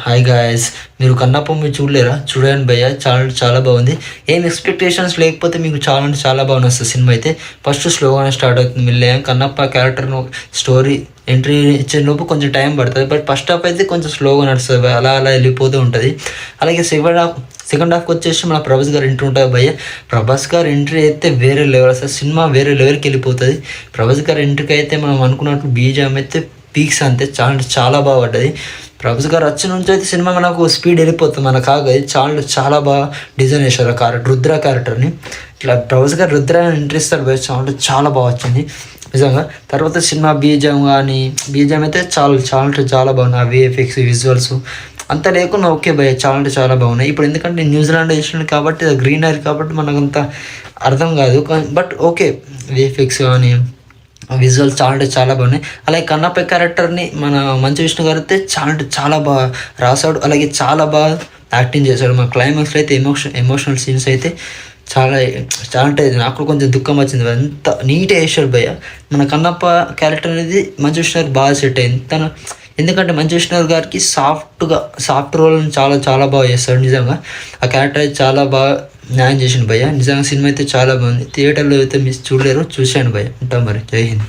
Hi guys, మీరు కన్నప్ప మీరు చూడలేరా? చూడండి భయ్య, చాలా చాలా బాగుంది. ఏం ఎక్స్పెక్టేషన్స్ లేకపోతే మీకు చాలా అంటే చాలా బాగుంది వస్తుంది సినిమా అయితే. ఫస్ట్ స్లోగానే స్టార్ట్ అవుతుంది మెల్లగా. కన్నప్ప క్యారెక్టర్ను స్టోరీ ఎంట్రీ ఇచ్చే లోపు కొంచెం టైం పడుతుంది, బట్ ఫస్ట్ హాఫ్ అయితే కొంచెం స్లోగా నడుస్తుంది భయ్య, అలా అలా వెళ్ళిపోతూ ఉంటుంది. అలాగే సెకండ్ హాఫ్కి వచ్చేసి మన ప్రభాస్ గారు ఎంట్రీ ఉంటుంది భయ్య. ప్రభాస్ గారు ఎంట్రీ అయితే వేరే లెవెల్, అసలు సినిమా వేరే లెవెల్కి వెళ్ళిపోతుంది. ప్రభాస్ గారు ఎంట్రీకి అయితే మనం అనుకున్నట్టు బీజం అయితే పీక్స్ అంతే, చాలా అంటే చాలా బాగా పడ్డది. ప్రభాస్ గారు వచ్చి నుంచి అయితే సినిమా మనకు స్పీడ్ వెళ్ళిపోతుంది, మనకు ఆగది. చాలా చాలా బాగా డిజైన్ చేశారు ఆ క్యారెక్టర్, రుద్ర క్యారెక్టర్ని. ఇట్లా ప్రభాస్ గారు రుద్ర ఎంట్రీ ఇస్తారు భయ్య, చాలా చాలా బాగా వచ్చింది నిజంగా. తర్వాత సినిమా బీజం కానీ, బీజం అయితే చాలా చాలా అంటే చాలా బాగున్నాయి. విఎఫ్ఎక్స్ విజువల్స్ అంత లేకుండా ఓకే భయ్య, చాలా అంటే చాలా బాగున్నాయి. ఇప్పుడు ఎందుకంటే న్యూజిలాండ్ వేసినాడు కాబట్టి, గ్రీనరీ కాబట్టి మనకంత అర్థం కాదు, బట్ ఓకే విఎఫ్ఎక్స్ కానీ విజువల్స్ చాలా అంటే చాలా బాగున్నాయి. అలాగే కన్నప్ప క్యారెక్టర్ని మన మంచు విష్ణు గారు అయితే చాలా అంటే చాలా బాగా రాశాడు. అలాగే చాలా బాగా యాక్టింగ్ చేశాడు. మన క్లైమాక్స్లో అయితే ఎమోషనల్ సీన్స్ అయితే చాలా చాలా అంటే నాకు కొంచెం దుఃఖం వచ్చింది. అంత నీట్గా వేసాడు భయ్య. మన కన్నప్ప క్యారెక్టర్ అనేది మంచు విష్ణు గారికి బాగా సెట్ అయింది తను, ఎందుకంటే మంచు విష్ణు గారికి సాఫ్ట్ రోల్ చాలా చాలా బాగా చేస్తాడు నిజంగా. ఆ క్యారెక్టర్ అయితే చాలా బాగా న్యాయం చేసిండు భయ్య. నిజంగా సినిమా అయితే చాలా బాగుంది. థియేటర్లో అయితే మిస్ చూడలేరు, చూశాను భయ్య. ఉంటాం మరి, జై హింద్.